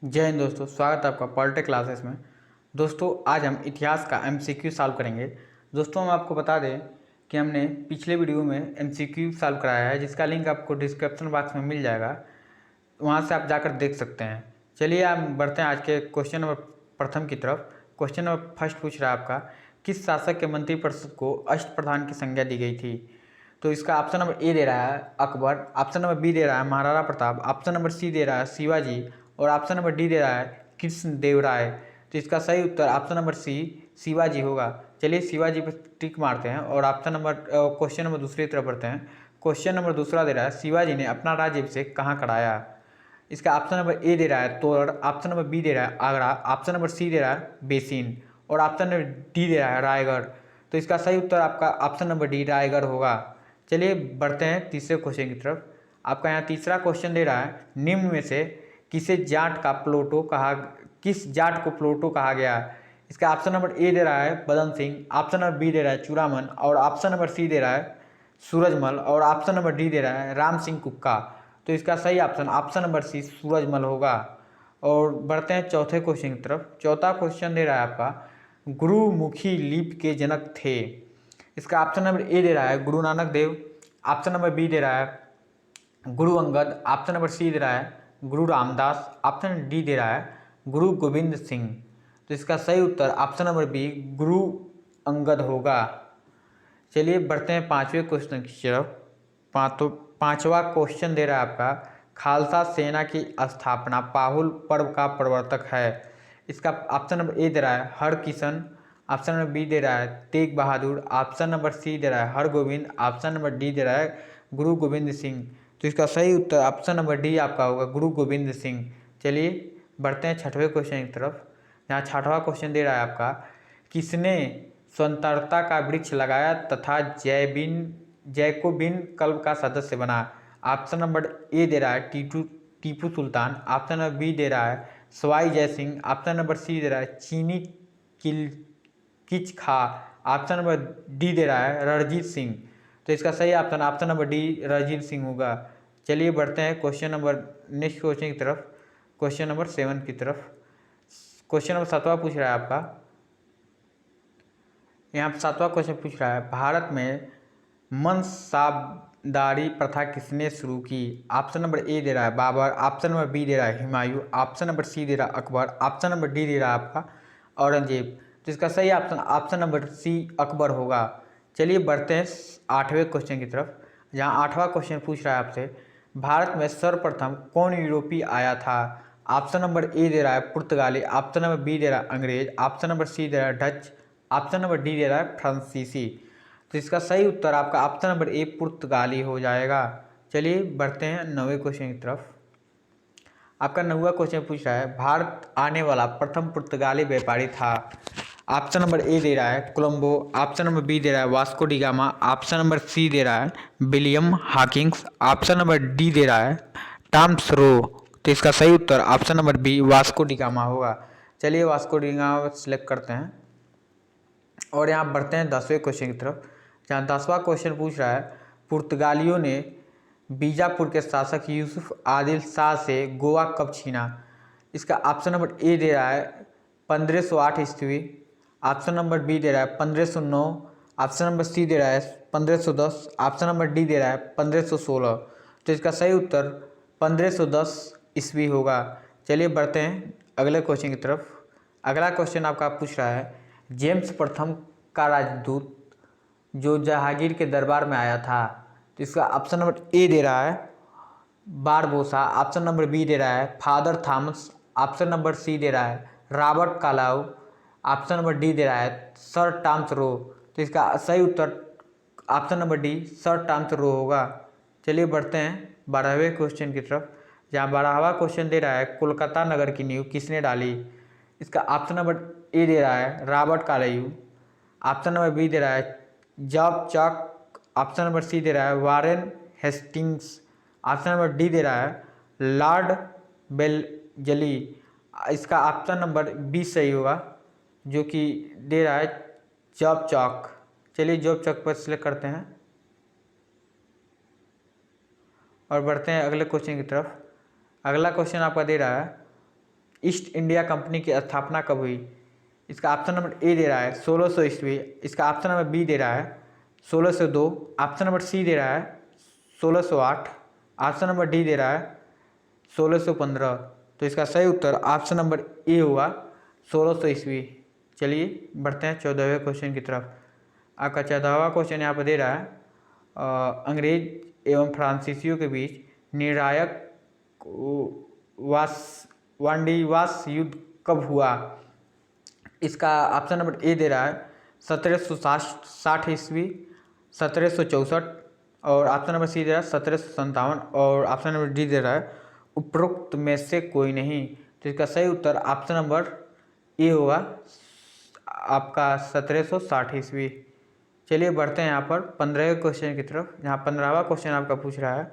जय हिंद दोस्तों, स्वागत है आपका पॉलिटिक क्लासेस में। दोस्तों आज हम इतिहास का एमसीक्यू सॉल्व करेंगे। दोस्तों हम आपको बता दें कि हमने पिछले वीडियो में एमसीक्यू सॉल्व कराया है, जिसका लिंक आपको डिस्क्रिप्शन बॉक्स में मिल जाएगा, वहां से आप जाकर देख सकते हैं। चलिए आप बढ़ते हैं आज के क्वेश्चन नंबर प्रथम की तरफ। क्वेश्चन नंबर फर्स्ट पूछ रहा है आपका, किस शासक के मंत्रिपरिषद को अष्टप्रधान की संज्ञा दी गई थी? तो इसका ऑप्शन नंबर ए दे रहा है अकबर, ऑप्शन नंबर बी दे रहा है Maharana Pratap, option number C दे रहा है शिवाजी और ऑप्शन नंबर डी दे रहा है कृष्ण देव राय। तो इसका सही उत्तर ऑप्शन नंबर सी शिवाजी होगा। चलिए शिवाजी पर टिक मारते हैं और ऑप्शन नंबर क्वेश्चन नंबर दूसरी तरफ बढ़ते हैं। क्वेश्चन नंबर दूसरा दे रहा है, शिवाजी ने अपना राज्य अभिषेक कहाँ कराया? इसका ऑप्शन नंबर ए दे रहा है तोड़, ऑप्शन नंबर बी दे रहा है आगरा, ऑप्शन नंबर सी दे रहा है बेसिन और ऑप्शन नंबर डी दे रहा है रायगढ़। तो इसका सही उत्तर आपका ऑप्शन नंबर डी रायगढ़ होगा। चलिए बढ़ते हैं तीसरे क्वेश्चन की तरफ। आपका यहाँ तीसरा क्वेश्चन दे रहा है, निम्न में से किस जाट को प्लोटो कहा गया? इसका ऑप्शन नंबर ए दे रहा है बदन सिंह, ऑप्शन नंबर बी दे रहा है चूड़ामन और ऑप्शन नंबर सी दे रहा है सूरजमल और ऑप्शन नंबर डी दे रहा है राम सिंह कुक्का। तो इसका सही ऑप्शन नंबर सी सूरजमल होगा। और बढ़ते हैं चौथे क्वेश्चन की तरफ। चौथा क्वेश्चन दे रहा है आपका, गुरुमुखी लिपि के जनक थे? इसका ऑप्शन नंबर ए दे रहा है Guru Nanak Dev, option number B दे रहा है Guru Angad, option number C दे रहा है गुरु रामदास, ऑप्शन डी दे रहा है गुरु गोविंद सिंह। तो इसका सही उत्तर option number B Guru Angad होगा। चलिए बढ़ते हैं पांचवें क्वेश्चन की तरफ। पांचवा क्वेश्चन दे रहा है आपका, खालसा सेना की स्थापना पाहुल पर्व का प्रवर्तक है? इसका ऑप्शन नंबर ए दे रहा है हरकिशन, ऑप्शन नंबर बी दे रहा है Tegh Bahadur, option number C दे रहा है हरगोविंद, ऑप्शन नंबर डी दे रहा है गुरु गोविंद सिंह। तो इसका सही उत्तर ऑप्शन नंबर डी आपका होगा गुरु गोविंद सिंह। चलिए बढ़ते हैं छठवें क्वेश्चन की तरफ। यहाँ छठवां क्वेश्चन दे रहा है आपका, किसने स्वतंत्रता का वृक्ष लगाया तथा जैकोबिन क्लब का सदस्य बना? ऑप्शन नंबर ए दे रहा है Tipu Sultan, option number B दे रहा है Sawai Jai Singh, option number C दे रहा है चीनी किल किच खा, ऑप्शन नंबर डी दे रहा है रणजीत सिंह। तो इसका सही option number D Ranjit Singh होगा। चलिए बढ़ते हैं नेक्स्ट क्वेश्चन की तरफ, क्वेश्चन नंबर 7 की तरफ। क्वेश्चन नंबर 7वां पूछ रहा है आपका, यहाँ 7वां क्वेश्चन पूछ रहा है, भारत में मनसाबदारी प्रथा किसने शुरू की? ऑप्शन नंबर ए दे रहा है बाबर, ऑप्शन नंबर बी दे रहा है हुमायूं, ऑप्शन नंबर सी दे रहा है अकबर, ऑप्शन नंबर डी दे रहा है आपका औरंगजेब। तो इसका सही ऑप्शन नंबर सी अकबर होगा। चलिए बढ़ते हैं 8वें क्वेश्चन की तरफ। जहाँ 8वां क्वेश्चन पूछ रहा है आपसे, भारत में सर्वप्रथम कौन यूरोपीय आया था? ऑप्शन नंबर ए दे रहा है पुर्तगाली, ऑप्शन नंबर बी दे रहा है अंग्रेज, ऑप्शन नंबर सी दे रहा है डच, ऑप्शन नंबर डी दे रहा है फ्रांसीसी। तो इसका सही उत्तर आपका ऑप्शन नंबर ए पुर्तगाली हो जाएगा। चलिए बढ़ते हैं 9वें क्वेश्चन की तरफ। आपका 9वां क्वेश्चन पूछ रहा है, भारत आने वाला प्रथम पुर्तगाली व्यापारी था? ऑप्शन नंबर ए दे रहा है कोलंबो, ऑप्शन नंबर बी दे रहा है Vasco da Gama, option number C दे रहा है William Hawkins, option number D दे रहा है टॉमस रो। तो इसका सही उत्तर option number B Vasco da Gama होगा। चलिए वास्को डी गामा सिलेक्ट करते हैं और यहाँ बढ़ते हैं 10वें क्वेश्चन की तरफ। जहाँ 10वां क्वेश्चन पूछ रहा है, पुर्तगालियों ने बीजापुर के शासक यूसुफ आदिल शाह से गोवा कब छीना? इसका ऑप्शन नंबर ए दे रहा है 1508 ईस्वी, ऑप्शन नंबर बी दे रहा है 1509, ऑप्शन नंबर सी दे रहा है 1510, ऑप्शन नंबर डी दे रहा है 1516। तो इसका सही उत्तर 1510 ईस्वी होगा। चलिए बढ़ते हैं अगले क्वेश्चन की तरफ। अगला क्वेश्चन आपका पूछ रहा है, जेम्स प्रथम का राजदूत जो जहांगीर के दरबार में आया था? तो इसका ऑप्शन नंबर ए दे रहा है बारबोसा, ऑप्शन नंबर बी दे रहा है father Thomas, option number C दे रहा है Robert Clive, option number D दे रहा है सर टॉमस रो। तो इसका सही उत्तर option number D sir Thomas Roe होगा। चलिए बढ़ते हैं 12वें क्वेश्चन की तरफ। जहाँ 12वां क्वेश्चन दे रहा है, कोलकाता नगर की नींव किसने डाली? इसका ऑप्शन नंबर ए दे रहा है Robert Clive, option number B दे रहा है Job Charnock, option number C दे रहा है Warren Hastings, option number D दे रहा है लॉर्ड बेलजली। इसका ऑप्शन नंबर बी सही होगा, जो कि दे रहा है जॉब चौक। चलिए जॉब चौक पर सिलेक्ट करते हैं और बढ़ते हैं अगले क्वेश्चन की तरफ। अगला क्वेश्चन आपका दे रहा है, ईस्ट इंडिया कंपनी की स्थापना कब हुई? इसका ऑप्शन नंबर ए दे रहा है 1600 ईस्वी। इसका ऑप्शन नंबर बी दे रहा है 1602। ऑप्शन नंबर सी दे रहा है 1608। ऑप्शन नंबर डी दे रहा है 1615। तो इसका सही उत्तर ऑप्शन नंबर ए हुआ 1600 ईस्वी। चलिए बढ़ते हैं 14वें क्वेश्चन की तरफ। आपका 14वां क्वेश्चन यहाँ पर दे रहा है अंग्रेज एवं फ्रांसीसियों के बीच निर्णायक वांडीवास युद्ध कब हुआ? इसका ऑप्शन नंबर ए दे रहा है 1760 ईस्वी, 1764 और ऑप्शन नंबर सी दे रहा है 1757 और ऑप्शन नंबर डी दे रहा है उपरोक्त में से कोई नहीं। तो इसका सही उत्तर ऑप्शन नंबर ए होगा आपका 1760 ईस्वी। चलिए बढ़ते हैं यहाँ पर 15वें क्वेश्चन की तरफ। यहाँ 15वां क्वेश्चन आपका पूछ रहा है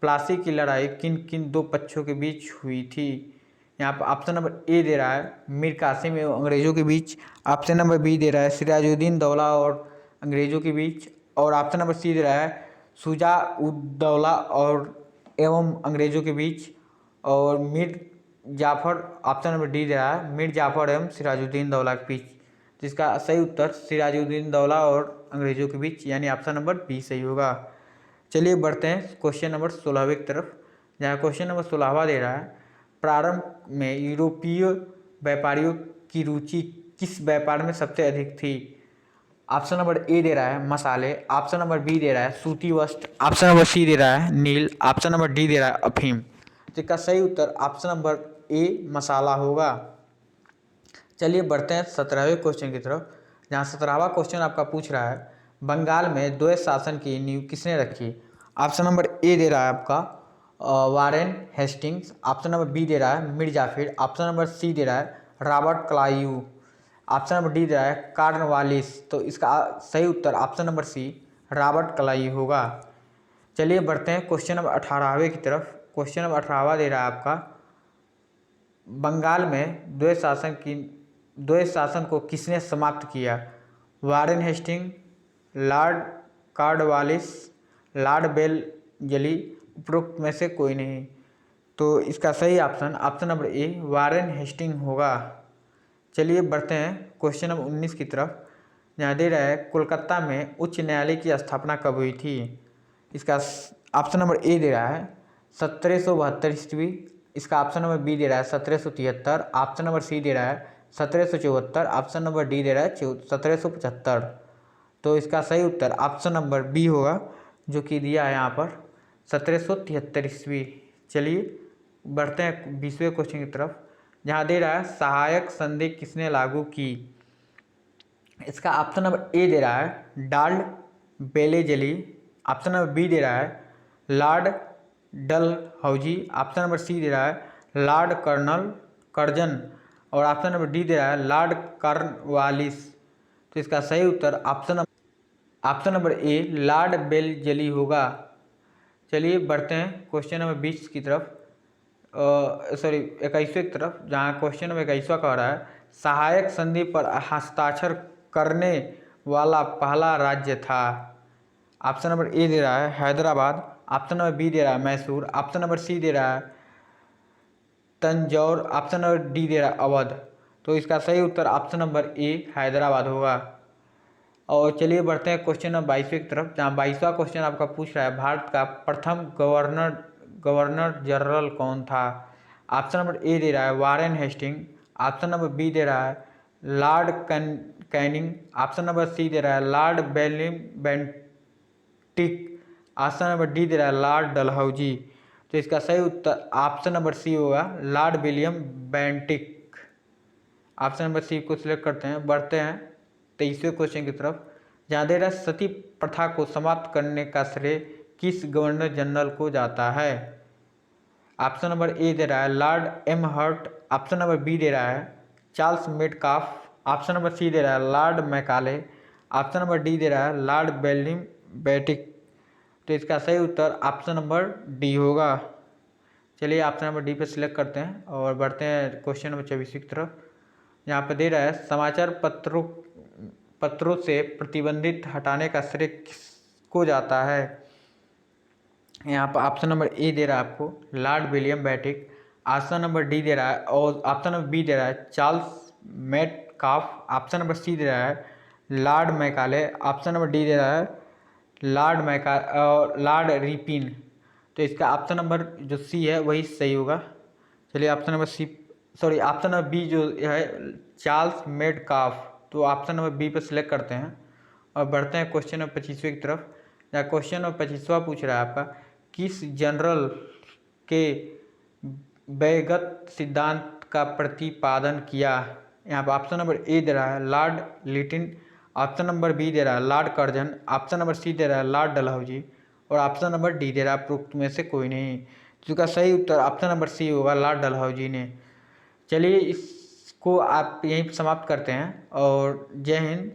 प्लासी की लड़ाई किन किन दो पक्षों के बीच हुई थी? यहाँ पर ऑप्शन नंबर ए दे रहा है मीर कासिम एवं अंग्रेज़ों के बीच। ऑप्शन नंबर बी दे रहा है सिराजुद्दीन दौला और अंग्रेज़ों के बीच। और ऑप्शन नंबर सी दे रहा है शुजा उद दौला और एवं अंग्रेज़ों के बीच। और Mir Jafar option number D दे रहा है मीर जाफ़र एवं सिराजुद्दीन दौला के बीच। जिसका सही उत्तर सिराजुद्दीन दौला और अंग्रेज़ों के बीच यानी ऑप्शन नंबर बी सही होगा। चलिए बढ़ते हैं क्वेश्चन नंबर 16वें की तरफ। जहाँ क्वेश्चन नंबर 16वां दे रहा है प्रारंभ में यूरोपीय व्यापारियों की रुचि किस व्यापार में सबसे अधिक थी? ऑप्शन नंबर ए दे रहा है मसाले। ऑप्शन नंबर बी दे रहा है सूती वस्त्र। ऑप्शन नंबर सी दे रहा है नील। ऑप्शन नंबर डी दे रहा है अफीम। इसका सही उत्तर ऑप्शन नंबर ए मसाला होगा। चलिए बढ़ते हैं 17वें क्वेश्चन की तरफ। जहाँ 17वां क्वेश्चन आपका पूछ रहा है बंगाल में द्वैत शासन की नींव किसने रखी? ऑप्शन नंबर ए दे रहा है आपका Warren Hastings. Option number B दे रहा है Mir Jafar. Option number C दे रहा है Robert Clive. Option number D दे रहा है कॉर्नवालिस। तो इसका सही उत्तर option number C Robert Clive होगा। चलिए बढ़ते हैं क्वेश्चन नंबर 18वें की तरफ। क्वेश्चन नंबर 18वां दे रहा है आपका बंगाल में द्वैत शासन को किसने समाप्त किया? Warren Hastings, Lord Cornwallis, Lord Wellesley, उपरोक्त में से कोई नहीं। तो इसका सही option number A Warren Hastings होगा। चलिए बढ़ते हैं क्वेश्चन नंबर 19 की तरफ। यहाँ दे रहा है कोलकाता में उच्च न्यायालय की स्थापना कब हुई थी? इसका ऑप्शन नंबर ए दे रहा है 1772 ईस्वी। इसका ऑप्शन नंबर बी दे रहा है 1773। ऑप्शन नंबर सी दे रहा है 1774। ऑप्शन नंबर डी दे रहा है 1775। तो इसका सही उत्तर ऑप्शन नंबर बी होगा जो कि दिया है यहाँ पर 1773 ईस्वी। चलिए बढ़ते हैं 20वें क्वेश्चन की तरफ। जहाँ दे रहा है सहायक संधि किसने लागू की? इसका ऑप्शन नंबर ए दे रहा है लॉर्ड बेलेजली। ऑप्शन नंबर बी दे रहा है Lord Dalhousie. Option number C दे रहा है लॉर्ड कर्जन। और ऑप्शन नंबर डी दे रहा है लॉर्ड कॉर्नवालिस। तो इसका सही उत्तर option number A Lord Wellesley होगा। चलिए बढ़ते हैं क्वेश्चन नंबर 20 की तरफ 21वें की तरफ। जहाँ क्वेश्चन नंबर 21वां कह रहा है सहायक संधि पर हस्ताक्षर करने वाला पहला राज्य था। ऑप्शन नंबर ए दे रहा है हैदराबाद। ऑप्शन नंबर बी दे रहा है मैसूर। ऑप्शन नंबर सी दे रहा है तंजौर। ऑप्शन नंबर डी दे रहा है अवध। तो इसका सही उत्तर ऑप्शन नंबर ए हैदराबाद होगा। और चलिए बढ़ते हैं क्वेश्चन नंबर 22वें की तरफ। जहाँ 22वां क्वेश्चन आपका पूछ रहा है भारत का प्रथम गवर्नर जनरल कौन था? ऑप्शन नंबर ए दे रहा है Warren Hastings. Option number B दे रहा है Lord Canning. Option number C दे रहा है Lord Bentinck. Option number D दे रहा है लॉर्ड डलहौजी। तो इसका सही उत्तर ऑप्शन नंबर सी होगा Lord William Bentinck. Option number C को सिलेक्ट करते हैं। बढ़ते हैं 23वें क्वेश्चन की तरफ। जहाँ दे रहा है सती प्रथा को समाप्त करने का श्रेय किस गवर्नर जनरल को जाता है? ऑप्शन नंबर ए दे रहा है Lord Amherst. Option number B दे रहा है Charles Metcalfe. Option number C दे रहा है Lord Macaulay. Option number D दे रहा है लॉर्ड बेलिम बेटिक। तो इसका सही उत्तर ऑप्शन नंबर डी होगा। चलिए ऑप्शन नंबर डी पे सिलेक्ट करते हैं और बढ़ते हैं क्वेश्चन नंबर 24 की तरफ। यहाँ पे दे रहा है समाचार पत्रों से प्रतिबंधित हटाने का श्रेय किसको जाता है? यहाँ पर ऑप्शन नंबर ए दे रहा है आपको Lord William Bentinck. Option number D दे रहा है, और ऑप्शन नंबर बी दे रहा है Charles Metcalfe, option number C दे रहा है Lord Macaulay, option number D दे रहा है लॉर्ड रिपिन। तो इसका ऑप्शन नंबर जो सी है वही सही होगा। चलिए option number C, sorry option number B जो है चार्ल्स मेटकाफ, तो ऑप्शन नंबर बी पर सिलेक्ट करते हैं और बढ़ते हैं क्वेश्चन नंबर 25वें की तरफ। या क्वेश्चन नंबर 25वां पूछ रहा है आपका, किस जनरल के व्यक्तिगत सिद्धांत का प्रतिपादन किया। यहाँ पर ऑप्शन नंबर ए दे रहा है Lord Lytton, option number B दे रहा है Lord Curzon, option number C दे रहा है लॉर्ड डलहौजी, और ऑप्शन नंबर डी दे रहा है उपरोक्त में से कोई नहीं। तो इसका सही उत्तर ऑप्शन नंबर सी होगा, लॉर्ड डलहौजी ने। चलिए इसको आप यहीं पर समाप्त करते हैं और जय हिंद।